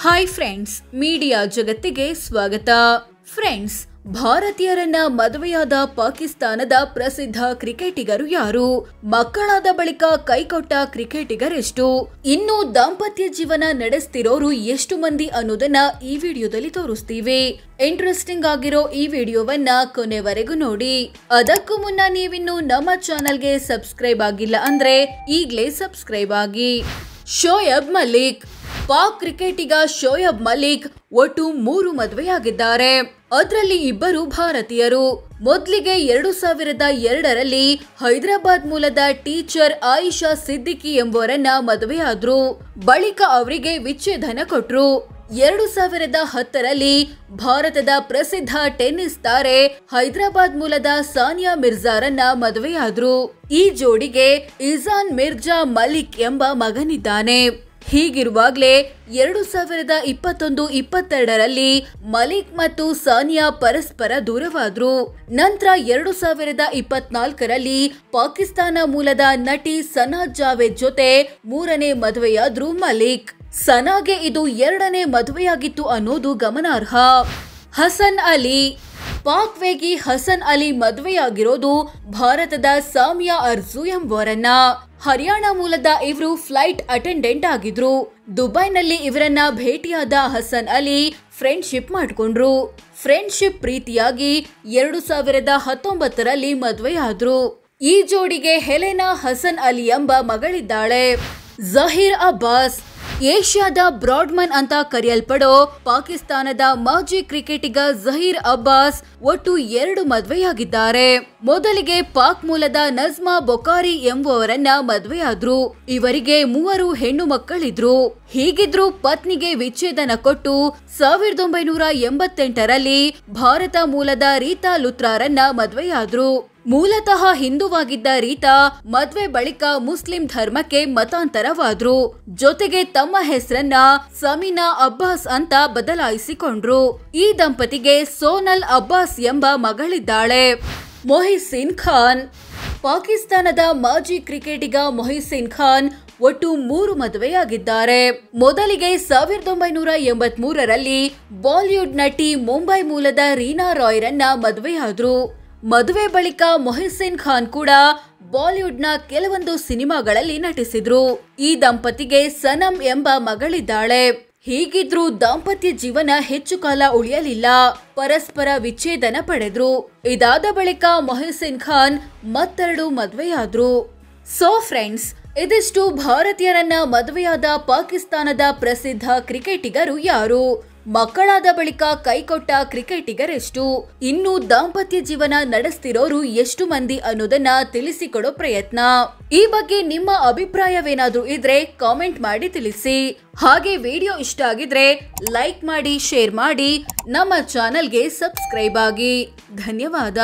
Hi friends, media ಜಗತ್ತಿಗೆ ಸ್ವಾಗತ. Friends, ಭಾರತೀಯರನ್ನ ಮದುವೆಯಾದ ಪಾಕಿಸ್ತಾನದ ಪ್ರಸಿದ್ಧ ಕ್ರಿಕೆಟಿಗರು ಯಾರು? ಮಕ್ಕಳಾದ ಬಳಿಕ ಕೈಕೊಟ್ಟ ಕ್ರಿಕೆಟಿಗರೆಷ್ಟು? ಇನ್ನು ದಾಂಪತ್ಯ ಜೀವನ ನಡೆಸ್ತಿರೋರು ಎಷ್ಟು ಮಂದಿ ಅನ್ನೋದನ್ನ ಈ ವಿಡಿಯೋದಲ್ಲಿ ತೋರಿಸ್ತೀವಿ. ಇಂಟ್ರೆಸ್ಟಿಂಗ್ ಆಗಿರೋ ಈ ವಿಡಿಯೋವನ್ನ ಕೊನೆವರೆಗೂ ನೋಡಿ. ಅದಕ್ಕೂ ಮುನ್ನ ನೀವಿನ್ನು ನಮ್ಮ ಚಾನೆಲ್ಗೆ ಸಬ್ಸ್ಕ್ರೈಬ್ ಆಗಿಲ್ಲ ಅಂದ್ರೆ ಈಗಲೇ ಸಬ್ಸ್ಕ್ರೈಬ್ ಆಗಿ. ಶೋಯಬ್ ಮಲಿಕ್. ಪಾಕ್ ಕ್ರಿಕೆಟಿಗ ಶೋಯಬ್ ಮಲಿಕ್ ಒಟ್ಟು 3 ಮದುವೆಯಾಗಿದ್ದಾರೆ. ಅದರಲ್ಲಿ ಇಬ್ಬರು ಭಾರತೀಯರು. ಮೊದಲಿಗೆ 2002ರಲ್ಲಿ ಹೈದರಾಬಾದ್ ಮೂಲದ ಟೀಚರ್ ಆಯಿಷಾ ಸಿದ್ದಿಕಿ ಎಂಬುವರನ್ನ ಮದುವೆಯಾದ್ರು. ಬಳಿಕ ಅವರಿಗೆ ವಿಚ್ಛೇದನ ಕೊಟ್ರು. 2010ರಲ್ಲಿ ಭಾರತದ ಪ್ರಸಿದ್ಧ ಟೆನ್ನಿಸ್ ತಾರೆ ಹೈದರಾಬಾದ್ ಮೂಲದ ಸಾನಿಯಾ ಮಿರ್ಜಾರನ್ನ ಮದುವೆಯಾದ್ರು. ಈ ಜೋಡಿಗೆ ಇಜಾನ್ ಮಿರ್ಜಾ ಮಲಿಕ್ ಎಂಬ ಮಗನಿದ್ದಾನೆ. ಹೀಗಿರುವಾಗಲೇ 2021-22ರಲ್ಲಿ ಮಲಿಕ್ ಮತ್ತು ಸಾನಿಯಾ ಪರಸ್ಪರ ದೂರವಾದ್ರು. ನಂತರ 2024ರಲ್ಲಿ ಪಾಕಿಸ್ತಾನ ಮೂಲದ ನಟಿ ಸನಾ ಜಾವೇದ್ ಜೊತೆ 3ನೇ ಮದುವೆಯಾದ್ರು ಮಲಿಕ್. ಸನಾಗೆ ಇದು 2ನೇ ಮದುವೆಯಾಗಿತ್ತು ಅನ್ನೋದು ಗಮನಾರ್ಹ. ಹಸನ್ ಅಲಿ. ಪಾಕ್ ವೇಗಿ ಹಸನ್ ಅಲಿ ಮದುವೆಯಾಗಿರೋದು ಭಾರತದ ಸಾಮಿಯಾ ಅರ್ಜು ಎಂಬುವರನ್ನ. ಹರಿಯಾಣ ಮೂಲದ ಇವರು ಫ್ಲೈಟ್ ಅಟೆಂಡೆಂಟ್ ಆಗಿದ್ರು. ದುಬೈನಲ್ಲಿ ಇವರನ್ನ ಭೇಟಿಯಾದ ಹಸನ್ ಅಲಿ ಫ್ರೆಂಡ್ಶಿಪ್ ಮಾಡ್ಕೊಂಡ್ರು. ಫ್ರೆಂಡ್ಶಿಪ್ ಪ್ರೀತಿಯಾಗಿ 2019ರಲ್ಲಿ ಮದುವೆಯಾದ್ರು. ಈ ಜೋಡಿಗೆ ಹೆಲೆನಾ ಹಸನ್ ಅಲಿ ಎಂಬ ಮಗಳಿದ್ದಾಳೆ. ಜಹೀರ್ ಅಬ್ಬಾಸ್. ಏಷ್ಯಾದ ಬ್ರಾಡ್ಮನ್ ಅಂತ ಕರೆಯಲ್ಪಡೋ ಪಾಕಿಸ್ತಾನದ ಮಾಜಿ ಕ್ರಿಕೆಟಿಗ ಜಹೀರ್ ಅಬ್ಬಾಸ್ ಒಟ್ಟು 2 ಮದುವೆಯಾಗಿದ್ದಾರೆ. ಮೊದಲಿಗೆ ಪಾಕ್ ಮೂಲದ ನಜ್ಮಾ ಬೊಕಾರಿ ಎಂಬುವರನ್ನ ಮದುವೆಯಾದ್ರು. ಇವರಿಗೆ 3 ಹೆಣ್ಣು ಮಕ್ಕಳಿದ್ರು. ಹೀಗಿದ್ರು ಪತ್ನಿಗೆ ವಿಚ್ಛೇದನ ಕೊಟ್ಟು 1988ರಲ್ಲಿ ಭಾರತ ಮೂಲದ ರೀತಾ ಲುತ್ರಾರನ್ನ ಮದುವೆಯಾದ್ರು. ಮೂಲತಃ ಹಿಂದೂವಾಗಿದ್ದ ರೀತಾ ಮದ್ವೆ ಬಳಿಕ ಮುಸ್ಲಿಂ ಧರ್ಮಕ್ಕೆ ಮತಾಂತರವಾದ್ರು. ಜೊತೆಗೆ ತಮ್ಮ ಹೆಸರನ್ನ ಸಮೀನಾ ಅಬ್ಬಾಸ್ ಅಂತ ಬದಲಾಯಿಸಿಕೊಂಡ್ರು. ಈ ದಂಪತಿಗೆ ಸೋನಲ್ ಅಬ್ಬಾಸ್ ಎಂಬ ಮಗಳಿದ್ದಾಳೆ. ಮೊಹಿಸಿನ್ ಖಾನ್. ಪಾಕಿಸ್ತಾನದ ಮಾಜಿ ಕ್ರಿಕೆಟಿಗ ಮೊಹಿಸಿನ್ ಖಾನ್ ಒಟ್ಟು 3 ಮದುವೆಯಾಗಿದ್ದಾರೆ. ಮೊದಲಿಗೆ 1983ರಲ್ಲಿ ಬಾಲಿವುಡ್ ನಟಿ ಮುಂಬೈ ಮೂಲದ ರೀನಾ ರಾಯ್ರನ್ನ ಮದುವೆಯಾದ್ರು. ಮದುವೆ ಬಳಿಕ ಮೊಹಿಸಿನ್ ಖಾನ್ ಕೂಡ ಬಾಲಿವುಡ್ನ ಕೆಲವೊಂದು ಸಿನಿಮಾಗಳಲ್ಲಿ ನಟಿಸಿದ್ರು. ಈ ದಂಪತಿಗೆ ಸನಮ್ ಎಂಬ ಮಗಳಿದ್ದಾಳೆ. ಹೀಗಿದ್ರೂ ದಾಂಪತ್ಯ ಜೀವನ ಹೆಚ್ಚು ಕಾಲ ಉಳಿಯಲಿಲ್ಲ. ಪರಸ್ಪರ ವಿಚ್ಛೇದನ ಪಡೆದ್ರು. ಇದಾದ ಬಳಿಕ ಮೊಹಿಸಿನ್ ಖಾನ್ ಮತ್ತೆರಡು ಮದುವೆಯಾದ್ರು. ಸೋ ಫ್ರೆಂಡ್ಸ್, ಇದಿಷ್ಟು ಭಾರತೀಯರನ್ನ ಮದುವೆಯಾದ ಪಾಕಿಸ್ತಾನದ ಪ್ರಸಿದ್ಧ ಕ್ರಿಕೆಟಿಗರು ಯಾರು? ಮಕ್ಕಳಾದ ಬಳಿಕ ಕೈಕೊಟ್ಟ ಕ್ರಿಕೆಟಿಗರೆಷ್ಟು? ಇನ್ನು ದಾಂಪತ್ಯ ಜೀವನ ನಡೆಸ್ತಿರೋರು ಎಷ್ಟು ಮಂದಿ ಅನ್ನೋದನ್ನ ತಿಳಿಸಿಕೊಡೋ ಪ್ರಯತ್ನ. ಈ ಬಗ್ಗೆ ನಿಮ್ಮ ಅಭಿಪ್ರಾಯವೇನಾದ್ರೂ ಇದ್ರೆ ಕಾಮೆಂಟ್ ಮಾಡಿ ತಿಳಿಸಿ. ಹಾಗೆ ವಿಡಿಯೋ ಇಷ್ಟ ಆಗಿದ್ರೆ ಲೈಕ್ ಮಾಡಿ, ಶೇರ್ ಮಾಡಿ, ನಮ್ಮ ಚಾನೆಲ್ಗೆ ಸಬ್ಸ್ಕ್ರೈಬ್ ಆಗಿ. ಧನ್ಯವಾದ.